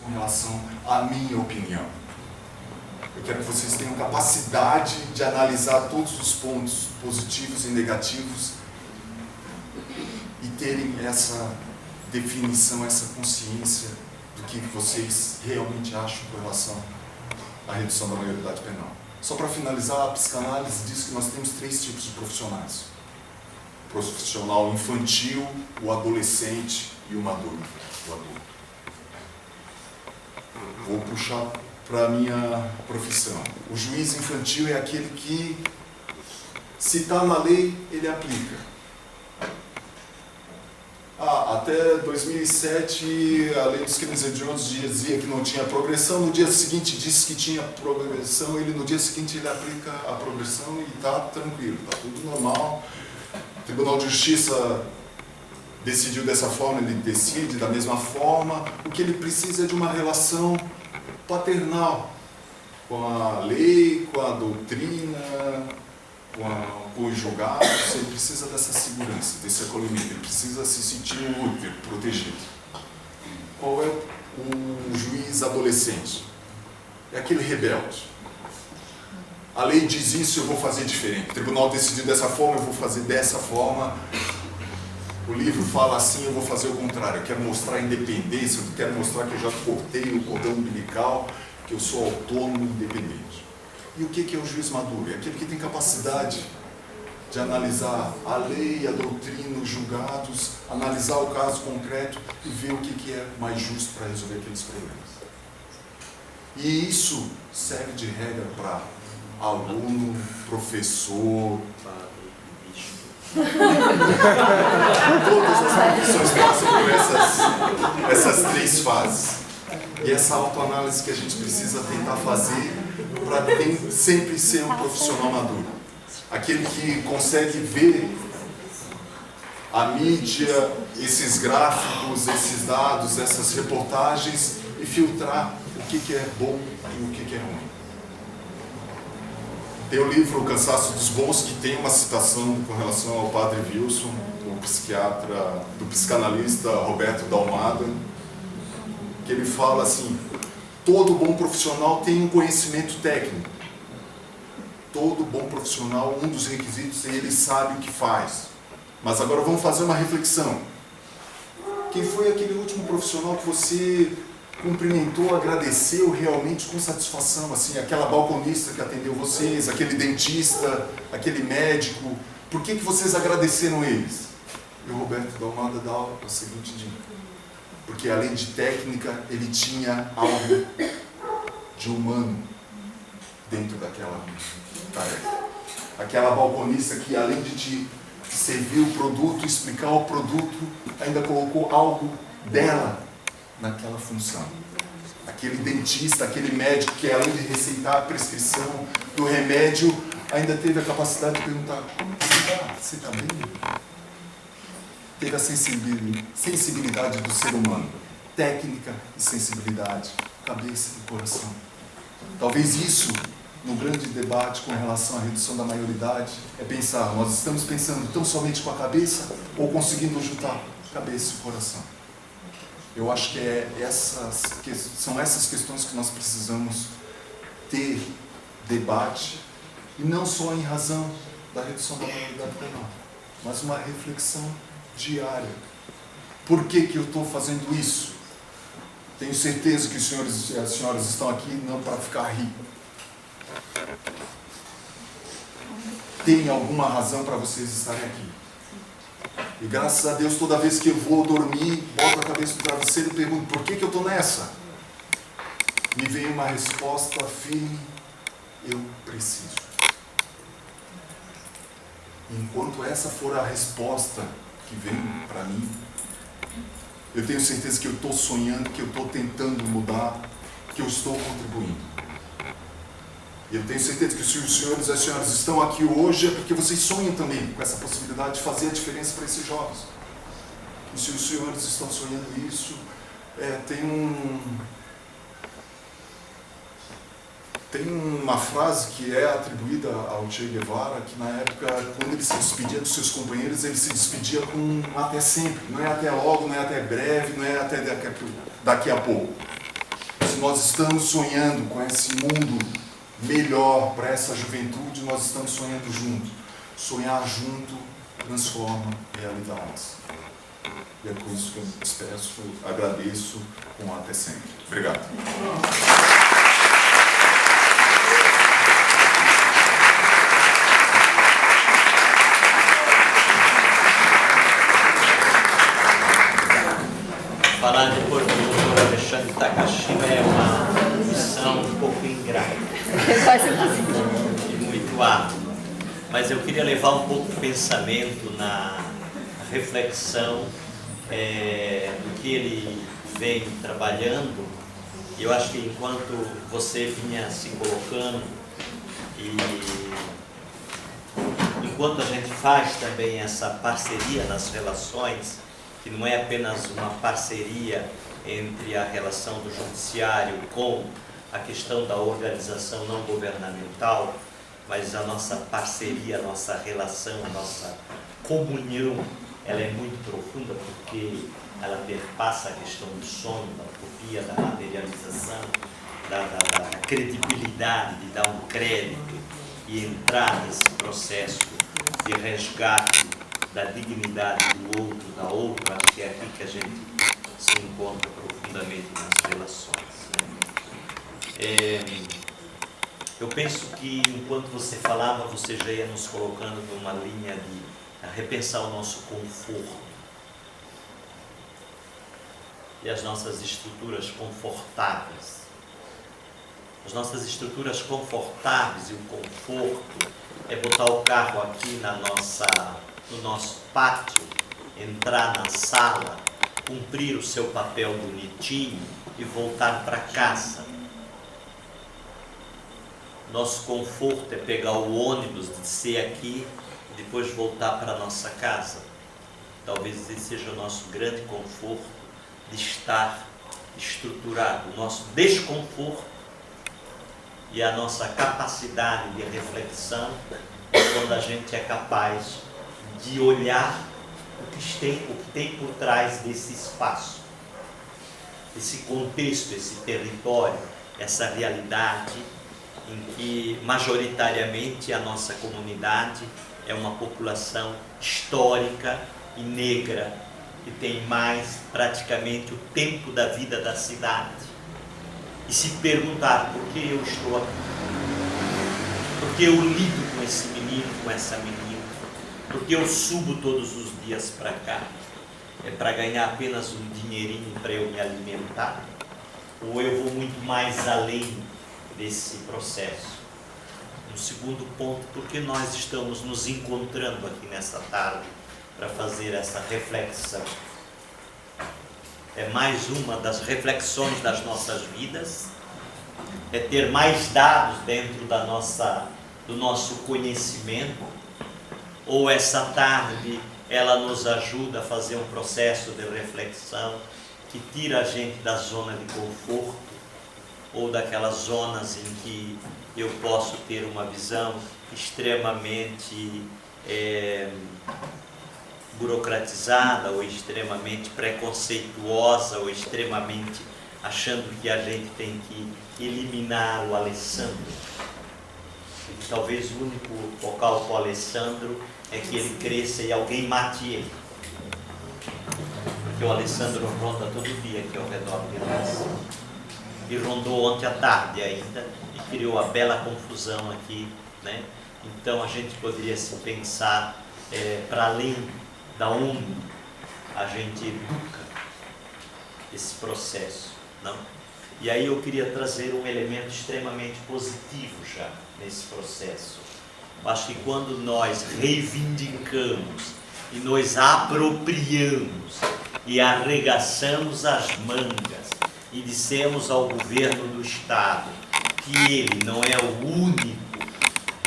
com relação à minha opinião. Eu quero que vocês tenham capacidade de analisar todos os pontos positivos e negativos e terem essa definição, essa consciência do que vocês realmente acham com relação à redução da maioridade penal. Só para finalizar, a psicanálise diz que nós temos 3 tipos de profissionais: o profissional infantil, o adolescente e o maduro, o adulto. Vou puxar para a minha profissão. O juiz infantil é aquele que, se está na lei, ele aplica. Até 2007, a lei dos crimes hediondos dizia que não tinha progressão, no dia seguinte disse que tinha progressão, no dia seguinte ele aplica a progressão e está tranquilo, está tudo normal. O Tribunal de Justiça decidiu dessa forma, ele decide da mesma forma. O que ele precisa é de uma relação paternal com a lei, com a doutrina, com os julgados. Ele precisa dessa segurança, desse acolhimento, ele precisa se sentir útil, protegido. Qual é o juiz adolescente? É aquele rebelde. A lei diz isso, eu vou fazer diferente. O tribunal decidiu dessa forma, eu vou fazer dessa forma. O livro fala assim, eu vou fazer o contrário. Eu quero mostrar a independência, eu quero mostrar que eu já cortei o cordão umbilical, que eu sou autônomo e independente. E o que é o juiz maduro? É aquele que tem capacidade de analisar a lei, a doutrina, os julgados, analisar o caso concreto e ver o que é mais justo para resolver aqueles problemas. E isso serve de regra para aluno, professor, todas as profissões passam por essas 3 fases. E essa autoanálise que a gente precisa tentar fazer para sempre ser um profissional maduro. Aquele que consegue ver a mídia, esses gráficos, esses dados, essas reportagens e filtrar o que é bom e o que é ruim. Tem o livro O Cansaço dos Bons, que tem uma citação com relação ao padre Wilson, o psiquiatra, do psicanalista Roberto Dalmada, que ele fala assim: todo bom profissional tem um conhecimento técnico. Todo bom profissional, um dos requisitos é ele sabe o que faz. Mas agora vamos fazer uma reflexão. Quem foi aquele último profissional que você cumprimentou, agradeceu realmente com satisfação, assim, aquela balconista que atendeu vocês, aquele dentista, aquele médico? Por que vocês agradeceram eles? E o Roberto Dalmada dá a seguinte dica: porque além de técnica, ele tinha algo de humano dentro daquela tarefa. Aquela balconista que, além de te servir o produto, explicar o produto, ainda colocou algo dela naquela função. Aquele dentista, aquele médico que, além de receitar a prescrição do remédio, ainda teve a capacidade de perguntar: você está bem? Teve a sensibilidade do ser humano, técnica e sensibilidade, cabeça e coração. Talvez isso, no grande debate com relação à redução da maioridade, é pensar: nós estamos pensando tão somente com a cabeça ou conseguindo juntar cabeça e coração? Eu acho que são essas questões que nós precisamos ter debate, e não só em razão da redução da maioridade penal, mas uma reflexão diária. Por que eu estou fazendo isso? Tenho certeza que os senhores e as senhoras estão aqui não para ficar ricos. Tem alguma razão para vocês estarem aqui. E graças a Deus, toda vez que eu vou dormir, boto a cabeça no travesseiro e pergunto: por que eu estou nessa? Me vem uma resposta firme: eu preciso. Enquanto essa for a resposta que vem para mim, eu tenho certeza que eu estou sonhando, que eu estou tentando mudar, que eu estou contribuindo. E eu tenho certeza que se os senhores e as senhoras estão aqui hoje é porque vocês sonham também com essa possibilidade de fazer a diferença para esses jovens. E se os senhores estão sonhando isso, tem uma frase que é atribuída ao Che Guevara, que na época, quando ele se despedia dos seus companheiros, ele se despedia com um até sempre. Não é até logo, não é até breve, não é até daqui a pouco. nós estamos sonhando com esse mundo melhor para essa juventude, nós estamos sonhando junto. Sonhar junto transforma realidades. E é com isso que eu me despeço, agradeço com até sempre. Obrigado. Falar depois do Dr. Alexandre Takashima é uma missão um pouco ingrata e muito árdua, mas eu queria levar um pouco o pensamento na reflexão do que ele vem trabalhando. E eu acho que enquanto você vinha se colocando e enquanto a gente faz também essa parceria nas relações, que não é apenas uma parceria entre a relação do judiciário com a questão da organização não governamental, mas a nossa parceria, a nossa relação, a nossa comunhão, ela é muito profunda porque ela perpassa a questão do sonho, da utopia, da materialização, da credibilidade, de dar um crédito e entrar nesse processo de resgate da dignidade do outro, da outra. Acho que é aqui que a gente se encontra profundamente nas relações, né? Eu penso que enquanto você falava, você já ia nos colocando numa linha de repensar o nosso conforto e as nossas estruturas confortáveis. As nossas estruturas confortáveis e o conforto é botar o carro aqui no nosso pátio, entrar na sala, cumprir o seu papel bonitinho e voltar para casa. Nosso conforto é pegar o ônibus, descer aqui e depois voltar para a nossa casa. Talvez esse seja o nosso grande conforto de estar estruturado. O nosso desconforto e a nossa capacidade de reflexão é quando a gente é capaz de olhar o que tem por trás desse espaço, esse contexto, esse território, essa realidade em que majoritariamente a nossa comunidade é uma população histórica e negra, que tem mais praticamente o tempo da vida da cidade. E se perguntar por que eu estou aqui, por que eu lido com esse menino, com essa menina, por que eu subo todos os dias para cá? É para ganhar apenas um dinheirinho para eu me alimentar? Ou eu vou muito mais além desse processo? No segundo ponto, por que nós estamos nos encontrando aqui nessa tarde para fazer essa reflexão? É mais uma das reflexões das nossas vidas, é ter mais dados dentro do nosso conhecimento, ou essa tarde ela nos ajuda a fazer um processo de reflexão que tira a gente da zona de conforto, ou daquelas zonas em que eu posso ter uma visão extremamente burocratizada, ou extremamente preconceituosa, ou extremamente achando que a gente tem que eliminar o Alessandro. E talvez o único focal para o Alessandro é que ele cresça e alguém mate ele. Porque o Alessandro ronda todo dia aqui ao redor de nós. E rondou ontem à tarde ainda e criou a bela confusão aqui, né? Então a gente poderia se pensar para além da onde a gente educa esse processo, não? E aí eu queria trazer um elemento extremamente positivo já nesse processo. Eu acho que quando nós reivindicamos e nos apropriamos e arregaçamos as mangas e dissemos ao governo do Estado que ele não é o único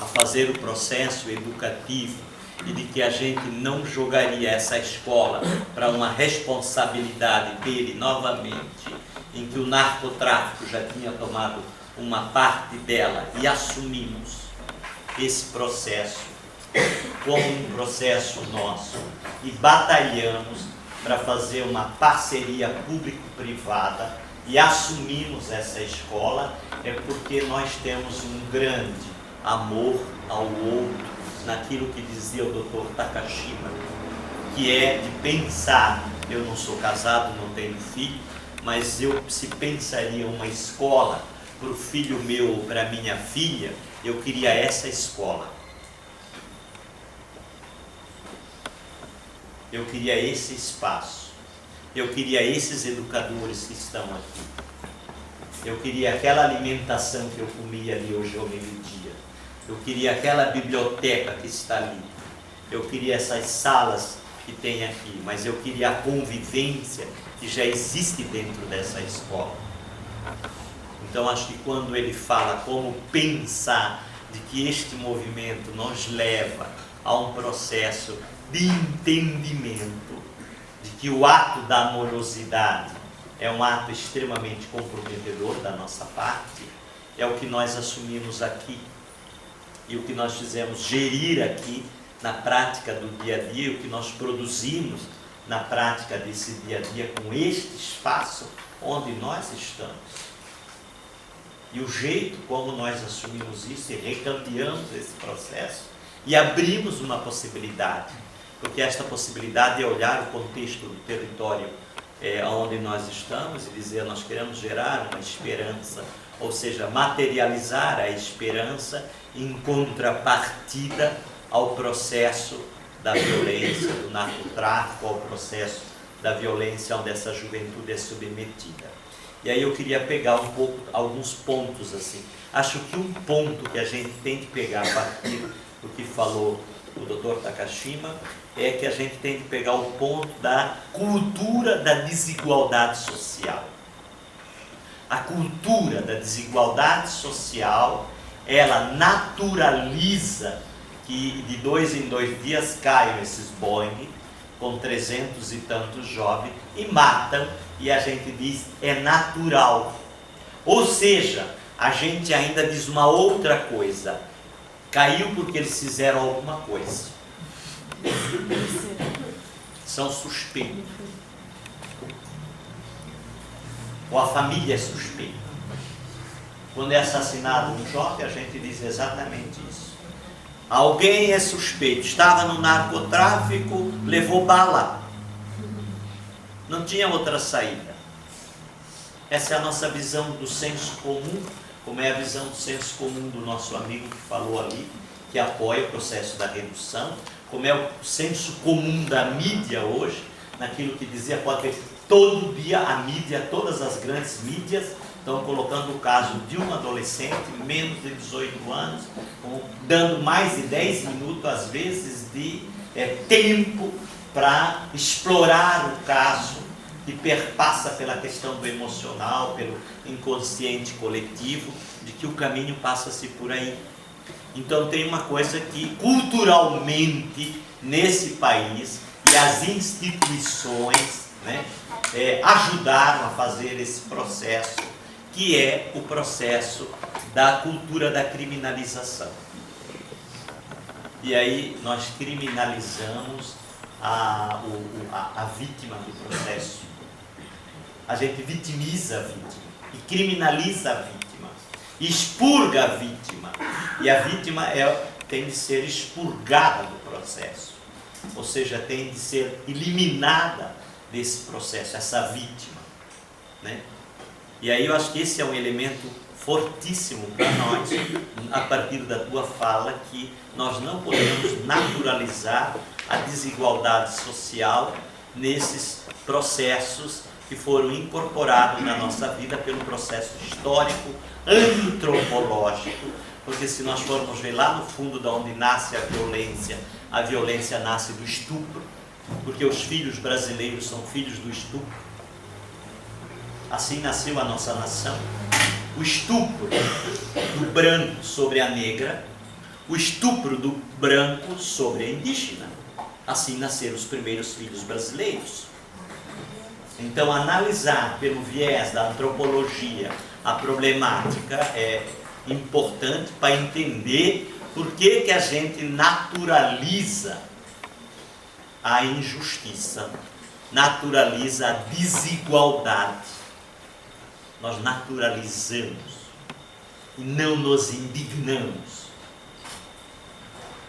a fazer o processo educativo e de que a gente não jogaria essa escola para uma responsabilidade dele novamente, em que o narcotráfico já tinha tomado uma parte dela, e assumimos esse processo como um processo nosso e batalhamos para fazer uma parceria público-privada e assumimos essa escola, é porque nós temos um grande amor ao outro, naquilo que dizia o Dr. Takashima, que é de pensar. Eu não sou casado, não tenho filho, mas se pensaria uma escola para o filho meu ou para minha filha, eu queria essa escola. Eu queria esse espaço. Eu queria esses educadores que estão aqui. Eu queria aquela alimentação que eu comia ali hoje ao meio-dia. Eu queria aquela biblioteca que está ali. Eu queria essas salas que tem aqui, mas eu queria a convivência que já existe dentro dessa escola. Então acho que quando ele fala como pensar de que este movimento nos leva a um processo de entendimento, de que o ato da amorosidade é um ato extremamente comprometedor da nossa parte, é o que nós assumimos aqui e o que nós fizemos gerir aqui na prática do dia a dia, o que nós produzimos na prática desse dia a dia com este espaço onde nós estamos. E o jeito como nós assumimos isso e recambiamos esse processo e abrimos uma possibilidade, porque esta possibilidade é olhar o contexto do território onde nós estamos e dizer, nós queremos gerar uma esperança, ou seja, materializar a esperança em contrapartida ao processo da violência, do narcotráfico, ao processo da violência onde essa juventude é submetida. E aí eu queria pegar alguns pontos assim. Acho que um ponto que a gente tem que pegar a partir do que falou o Dr. Takashima é que a gente tem que pegar o ponto da cultura da desigualdade social. A cultura da desigualdade social, ela naturaliza que de 2 em 2 dias caiam esses Boeing com 300 e tantos jovens e matam, e a gente diz, é natural. Ou seja, a gente ainda diz uma outra coisa, caiu porque eles fizeram alguma coisa. São suspeitos. Ou a família é suspeita. Quando é assassinado um jovem, a gente diz exatamente isso. Alguém é suspeito, estava no narcotráfico, levou bala. Não tinha outra saída. Essa é a nossa visão do senso comum, como é a visão do senso comum do nosso amigo que falou ali, que apoia o processo da redução, como é o senso comum da mídia hoje, naquilo que dizia, pode ter todo dia a mídia, todas as grandes mídias, estão colocando o caso de um adolescente, menos de 18 anos, dando mais de 10 minutos, às vezes, de tempo para explorar o caso, que perpassa pela questão do emocional, pelo inconsciente coletivo, de que o caminho passa-se por aí. Então tem uma coisa que, culturalmente, nesse país, e as instituições, né, ajudaram a fazer esse processo, que é o processo da cultura da criminalização. E aí nós criminalizamos a vítima do processo. A gente vitimiza a vítima e criminaliza a vítima, expurga a vítima, e a vítima tem de ser expurgada do processo, ou seja, tem de ser eliminada desse processo, essa vítima, né? E aí eu acho que esse é um elemento fortíssimo para nós, a partir da tua fala, que nós não podemos naturalizar a desigualdade social nesses processos que foram incorporados na nossa vida pelo processo histórico, antropológico, porque se nós formos ver lá no fundo de onde nasce a violência nasce do estupro, porque os filhos brasileiros são filhos do estupro. Assim nasceu a nossa nação. O estupro do branco sobre a negra, o estupro do branco sobre a indígena. Assim nasceram os primeiros filhos brasileiros. Então, analisar pelo viés da antropologia a problemática é importante para entender por que a gente naturaliza a injustiça, naturaliza a desigualdade. nós naturalizamos e não nos indignamos.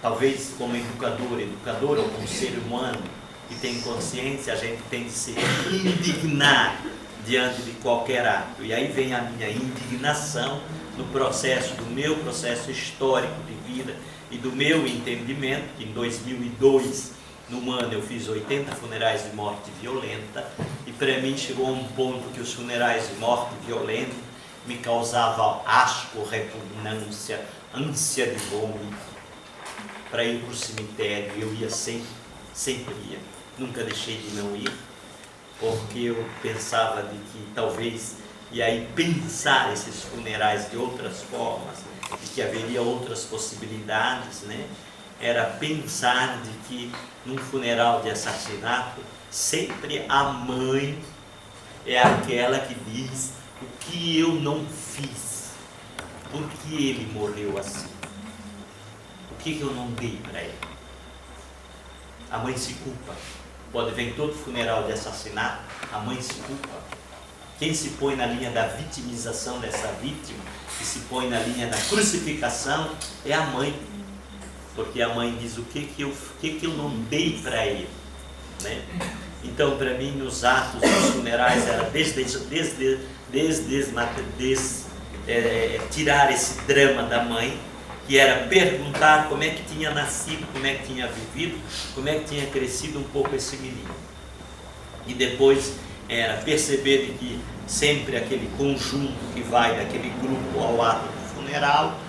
Talvez como educador ou como ser humano que tem consciência, a gente tem de se indignar diante de qualquer ato. E aí vem a minha indignação no processo, do meu processo histórico de vida e do meu entendimento, que em 2002, no ano, eu fiz 80 funerais de morte violenta, e para mim chegou a um ponto que os funerais de morte violenta me causavam asco, repugnância, ânsia de vômito. Para ir para o cemitério, eu ia sempre ia, nunca deixei de não ir, porque eu pensava de que talvez, e aí pensar esses funerais de outras formas, de que haveria outras possibilidades, né? Era pensar de que num funeral de assassinato, sempre a mãe é aquela que diz o que eu não fiz, por que ele morreu assim, o que eu não dei para ele. A mãe se culpa. Pode ver em todo funeral de assassinato, a mãe se culpa. Quem se põe na linha da vitimização dessa vítima, que se põe na linha da crucificação, é a mãe. Porque a mãe diz o que eu não dei para ele, né? Então, para mim, nos atos dos funerais era tirar esse drama da mãe, que era perguntar como é que tinha nascido, como é que tinha vivido, como é que tinha crescido um pouco esse menino. E depois era perceber de que sempre aquele conjunto que vai daquele grupo ao ato do funeral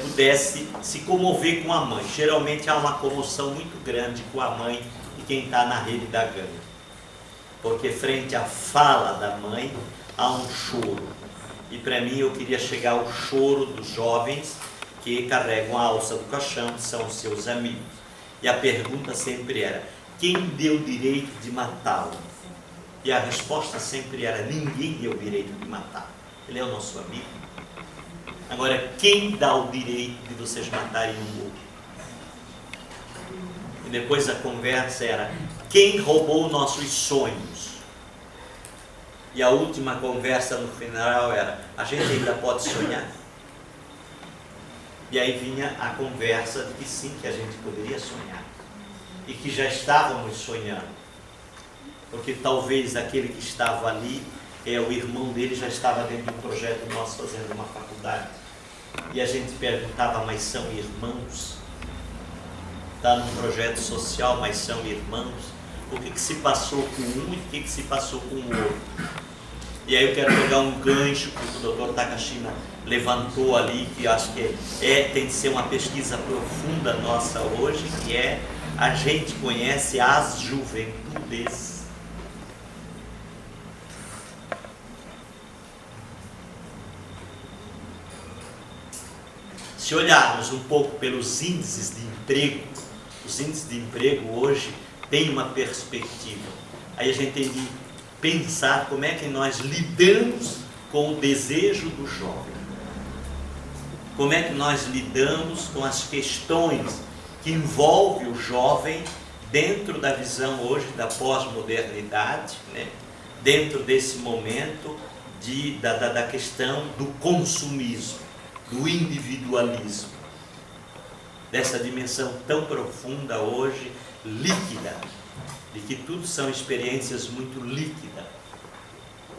pudesse se comover com a mãe. Geralmente há uma comoção muito grande com a mãe e quem está na rede da gangue, porque frente à fala da mãe há um choro. E para mim eu queria chegar ao choro dos jovens que carregam a alça do caixão, que são os seus amigos. E a pergunta sempre era: quem deu o direito de matá-lo? E a resposta sempre era: ninguém deu o direito de matá-lo. Ele é o nosso amigo. Agora, quem dá o direito de vocês matarem um outro? E depois a conversa era: quem roubou nossos sonhos? E a última conversa no final era: a gente ainda pode sonhar? E aí vinha a conversa de que sim, que a gente poderia sonhar. E que já estávamos sonhando. Porque talvez aquele que estava ali, o irmão dele já estava dentro de um projeto nosso fazendo uma faculdade. E a gente perguntava: mas são irmãos? Está num projeto social, mas são irmãos? O que se passou com um e o que se passou com o outro? E aí eu quero pegar um gancho que o Dr. Takashima levantou ali, que eu acho que tem de ser uma pesquisa profunda nossa hoje, que é: a gente conhece as juventudes. Se olharmos um pouco pelos índices de emprego, os índices de emprego hoje têm uma perspectiva. Aí a gente tem de pensar como é que nós lidamos com o desejo do jovem. Como é que nós lidamos com as questões que envolvem o jovem dentro da visão hoje da pós-modernidade, né? Dentro desse momento da questão do consumismo, do individualismo, dessa dimensão tão profunda hoje, líquida, de que tudo são experiências muito líquidas.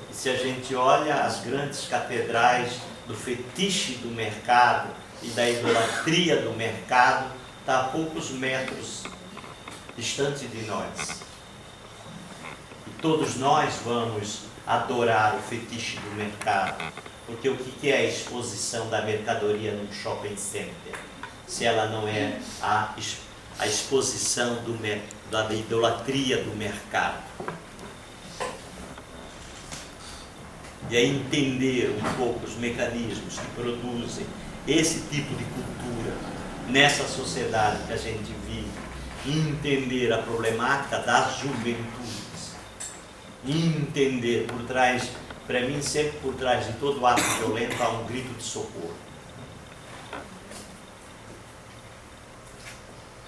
E se a gente olha as grandes catedrais do fetiche do mercado e da idolatria do mercado, está a poucos metros distante de nós. E todos nós vamos adorar o fetiche do mercado, porque o que é a exposição da mercadoria num shopping center, se ela não é a exposição da idolatria do mercado? E aí entender um pouco os mecanismos que produzem esse tipo de cultura nessa sociedade que a gente vive, e entender a problemática das juventudes, e entender por trás, para mim sempre por trás de todo ato violento há um grito de socorro.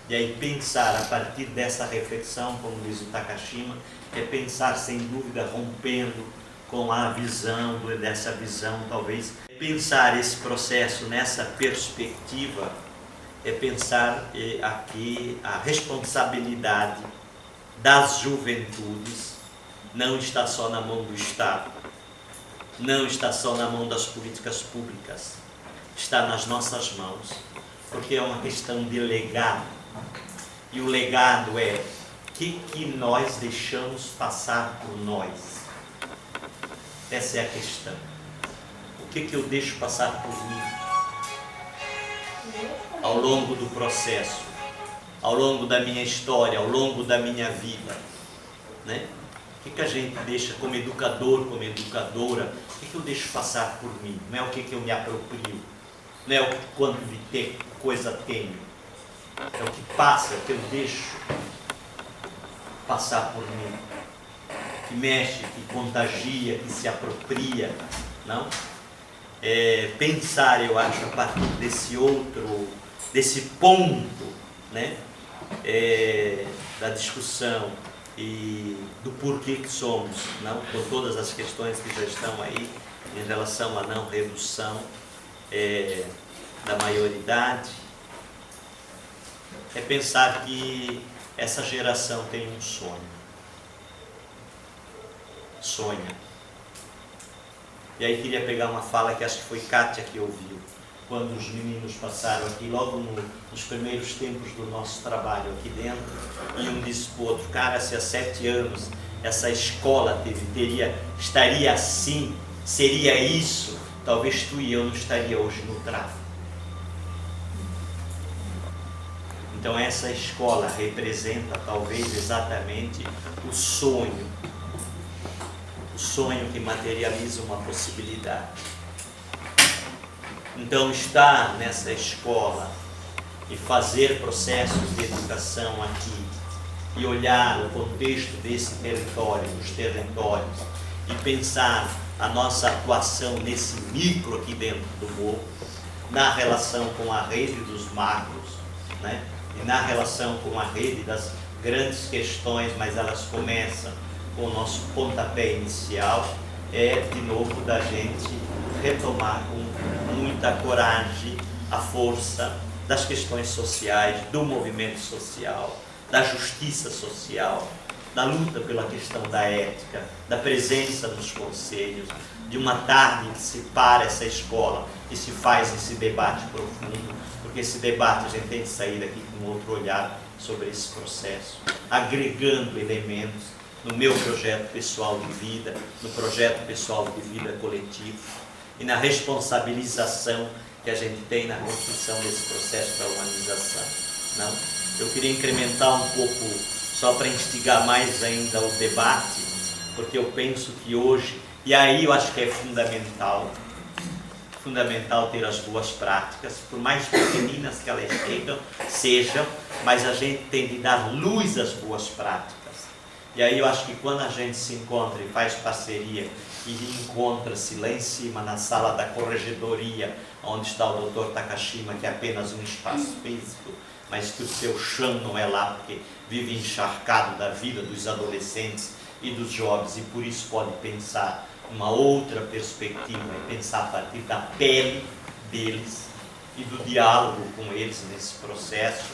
E aí pensar a partir dessa reflexão, como diz o Takashima, é pensar sem dúvida rompendo com a visão, dessa visão talvez. Pensar esse processo nessa perspectiva é pensar aqui a responsabilidade das juventudes não está só na mão do Estado, não está só na mão das políticas públicas, está nas nossas mãos, porque é uma questão de legado. E o legado é o que nós deixamos passar por nós. Essa é a questão. O que eu deixo passar por mim ao longo do processo, ao longo da minha história, ao longo da minha vida, né? O que a gente deixa como educador, como educadora, o que eu deixo passar por mim? Não é o que eu me aproprio, não é o quanto de coisa tenho, é o que passa, é o que eu deixo passar por mim, que mexe, que contagia, que se apropria, não? Pensar, eu acho, a partir desse ponto, né? Da discussão e do porquê que somos, não? Com todas as questões que já estão aí em relação à não redução da maioridade, é pensar que essa geração tem um sonho. Sonha. E aí queria pegar uma fala que acho que foi Kátia que ouviu, quando os meninos passaram aqui, logo nos primeiros tempos do nosso trabalho aqui dentro, e um disse para o outro: cara, se há 7 anos essa escola estaria assim, seria isso, talvez tu e eu não estaria hoje no tráfico. Então essa escola representa talvez exatamente o sonho que materializa uma possibilidade. Então estar nessa escola e fazer processos de educação aqui e olhar o contexto desse território, dos territórios, e pensar a nossa atuação nesse micro aqui dentro do morro, na relação com a rede dos macros, né? E na relação com a rede das grandes questões, mas elas começam com o nosso pontapé inicial, de novo da gente retomar com muita coragem a força das questões sociais, do movimento social, da justiça social, da luta pela questão da ética, da presença nos conselhos, de uma tarde em que se para essa escola e se faz esse debate profundo, porque esse debate a gente tem que sair daqui com outro olhar sobre esse processo, agregando elementos no meu projeto pessoal de vida, no projeto pessoal de vida coletivo e na responsabilização que a gente tem na construção desse processo da humanização. Não? Eu queria incrementar um pouco, só para instigar mais ainda o debate, porque eu penso que hoje, e aí eu acho que é fundamental ter as boas práticas, por mais pequeninas que elas sejam, mas a gente tem de dar luz às boas práticas. E aí eu acho que quando a gente se encontra e faz parceria e encontra-se lá em cima na sala da corregedoria, onde está o Dr. Takashima, que é apenas um espaço físico, mas que o seu chão não é lá, porque vive encharcado da vida dos adolescentes e dos jovens, e por isso pode pensar uma outra perspectiva, pensar a partir da pele deles e do diálogo com eles nesse processo,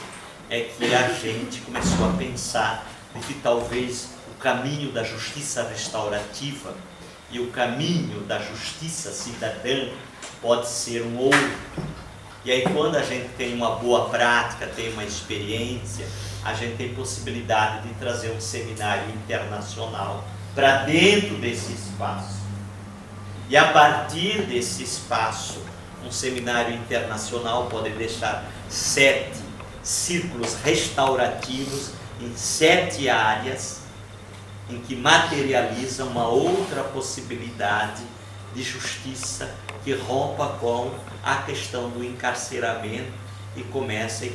é que a gente começou a pensar de que talvez o caminho da justiça restaurativa e o caminho da justiça cidadã pode ser um outro. E aí quando a gente tem uma boa prática, tem uma experiência, a gente tem possibilidade de trazer um seminário internacional para dentro desse espaço. E a partir desse espaço, um seminário internacional pode deixar 7 círculos restaurativos em 7 áreas em que materializa uma outra possibilidade de justiça que rompa com a questão do encarceramento e começa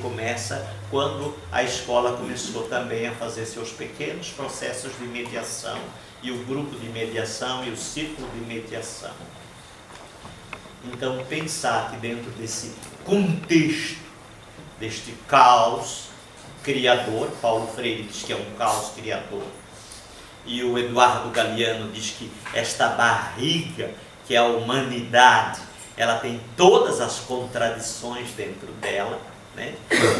quando a escola começou também a fazer seus pequenos processos de mediação e o grupo de mediação e o círculo de mediação. Então pensar que dentro desse contexto, deste caos criador, Paulo Freire diz que é um caos criador, E o Eduardo Galeano diz que esta barriga, que é a humanidade, ela tem todas as contradições dentro dela, né?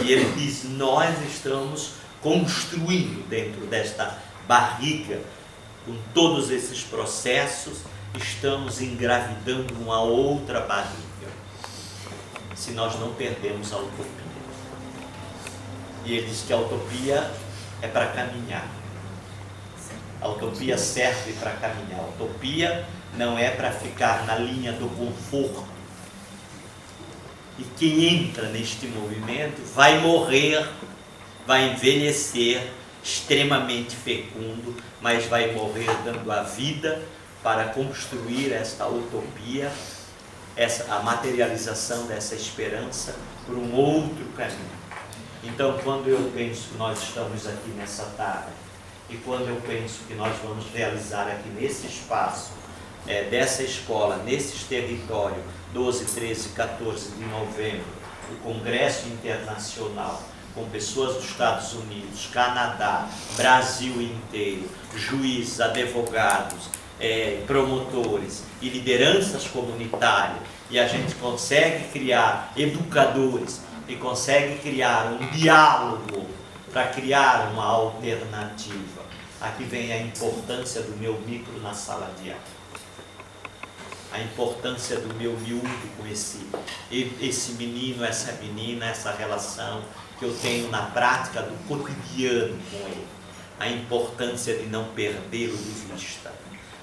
E ele diz, nós estamos construindo dentro desta barriga, com todos esses processos, estamos engravidando uma outra barriga, se nós não perdemos a utopia. E ele diz que a utopia é para caminhar. A utopia serve para caminhar. A utopia não é para ficar na linha do conforto. E quem entra neste movimento vai morrer, vai envelhecer, extremamente fecundo, mas vai morrer dando a vida para construir esta utopia, a materialização dessa esperança por um outro caminho. Então, quando eu penso que nós estamos aqui nessa tarde, e quando eu penso que nós vamos realizar aqui nesse espaço, dessa escola, nesses territórios, 12, 13, 14 de novembro, o Congresso Internacional, com pessoas dos Estados Unidos, Canadá, Brasil inteiro, juízes, advogados, promotores e lideranças comunitárias, e a gente consegue criar educadores e consegue criar um diálogo para criar uma alternativa. Aqui vem a importância do meu micro na sala de aula, a importância do meu miúdo com esse menino, essa menina, essa relação que eu tenho na prática do cotidiano com ele, a importância de não perdê-lo de vista,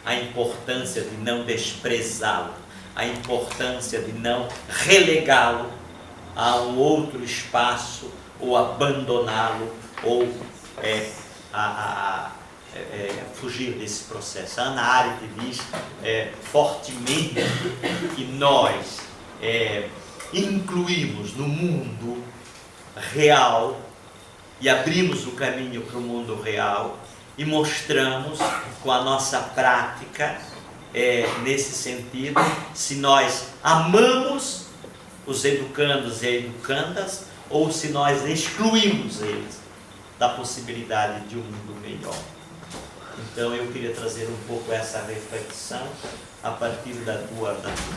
a importância de não desprezá-lo, a importância de não relegá-lo a um outro espaço, ou abandoná-lo, ou fugir desse processo. A Hannah Arendt diz fortemente que nós incluímos no mundo real e abrimos o caminho para o mundo real e mostramos com a nossa prática, nesse sentido, se nós amamos os educandos e educandas ou se nós excluímos eles da possibilidade de um mundo melhor. Então eu queria trazer um pouco essa reflexão a partir dos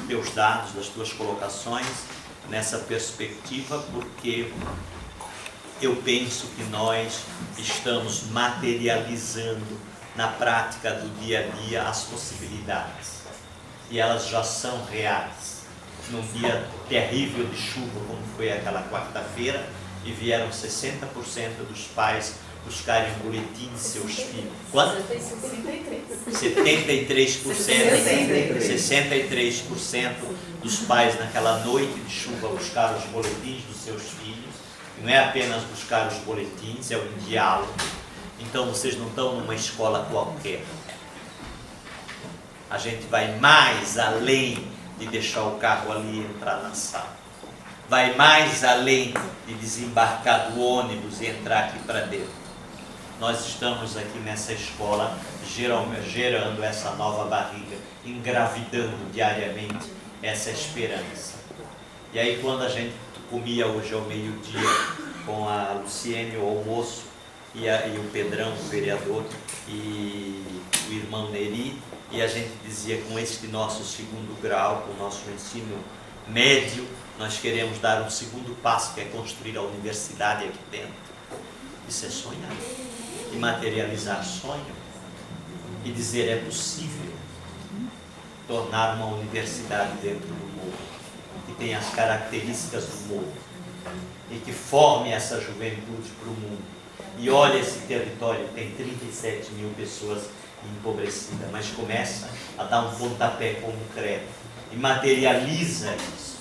teus dados, das tuas colocações, nessa perspectiva, porque eu penso que nós estamos materializando na prática do dia a dia as possibilidades, e elas já são reais. Num dia terrível de chuva, como foi aquela quarta-feira, e vieram 60% dos pais buscarem um boletim de seus filhos. Quanto? 63% dos pais naquela noite de chuva buscaram os boletins dos seus filhos. Não é apenas buscar os boletins, é um diálogo. Então vocês não estão numa escola qualquer. A gente vai mais além de deixar o carro ali e entrar na sala. Vai mais além de desembarcar do ônibus e entrar aqui para dentro. Nós estamos aqui nessa escola gerando essa nova barriga, engravidando diariamente essa esperança. E aí quando a gente comia hoje ao meio-dia com a Luciene, o almoço, e o Pedrão, o vereador, e o irmão Neri, e a gente dizia, com este nosso segundo grau, com o nosso ensino médio, nós queremos dar um segundo passo, que é construir a universidade aqui dentro. Isso é sonhar. E materializar sonho. E dizer, é possível tornar uma universidade dentro do morro, que tenha as características do morro, e que forme essa juventude para o mundo. E olha esse território, tem 37 mil pessoas empobrecidas, mas começa a dar um pontapé concreto e materializa isso.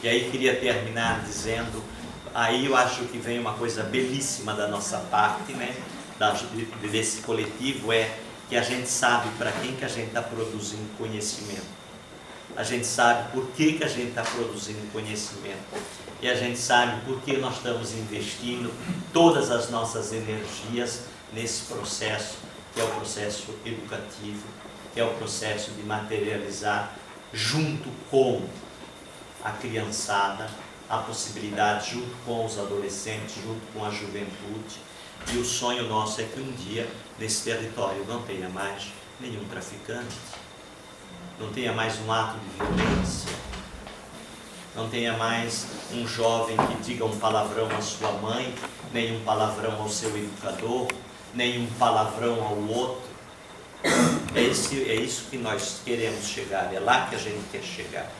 E aí queria terminar dizendo, aí eu acho que vem uma coisa belíssima da nossa parte, né, desse coletivo, que a gente sabe para quem que a gente está produzindo conhecimento. A gente sabe por que a gente está produzindo conhecimento. E a gente sabe por que nós estamos investindo todas as nossas energias nesse processo, que é o processo educativo, que é o processo de materializar junto com a criançada a possibilidade, junto com os adolescentes, junto com a juventude, E o sonho nosso é que um dia, nesse território, não tenha mais nenhum traficante, não tenha mais um ato de violência, não tenha mais um jovem que diga um palavrão à sua mãe, nem um palavrão ao seu educador, nem um palavrão ao outro. É isso que nós queremos chegar, é lá que a gente quer chegar.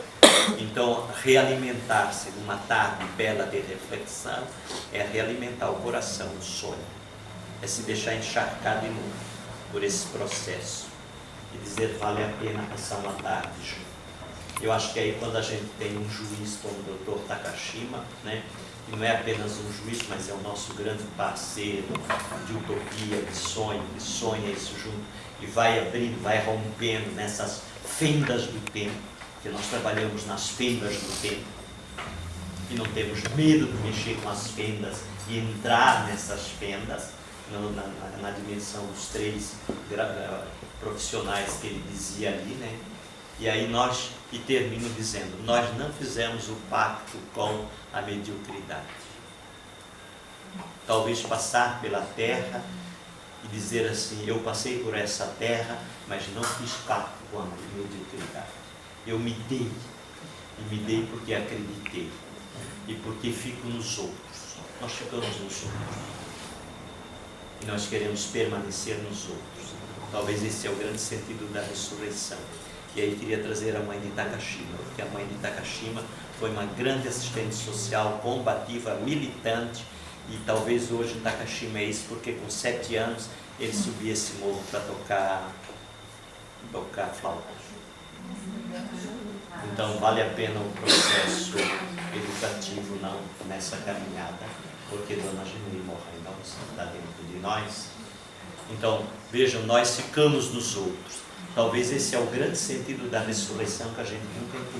Então, realimentar-se numa tarde bela de reflexão é realimentar o coração, o sonho. É se deixar encharcar de novo por esse processo e dizer, vale a pena passar uma tarde junto. Eu acho que aí quando a gente tem um juiz como o Dr. Takashima, né, que não é apenas um juiz, mas é o nosso grande parceiro de utopia, de sonho, que sonha isso junto e vai abrindo, vai rompendo nessas fendas do tempo, que nós trabalhamos nas fendas do tempo e não temos medo de mexer com as fendas e entrar nessas fendas, na dimensão dos 3 profissionais que ele dizia ali, né? E aí e termino dizendo, nós não fizemos o pacto com a mediocridade. Talvez passar pela terra e dizer assim, eu passei por essa terra, mas não fiz pacto com a mediocridade. Eu me dei porque acreditei e porque fico nos outros. Nós ficamos nos outros e nós queremos permanecer nos outros. Talvez esse é o grande sentido da ressurreição. E aí queria trazer a mãe de Takashima, porque a mãe de Takashima foi uma grande assistente social, combativa, militante, e talvez hoje Takashima é isso, porque com 7 anos ele subia esse morro para tocar flauta. Então vale a pena o processo educativo nessa caminhada, porque Dona Genilma está dentro de nós. Então, vejam, nós ficamos nos outros. Talvez esse é o grande sentido da ressurreição que a gente nunca entendeu.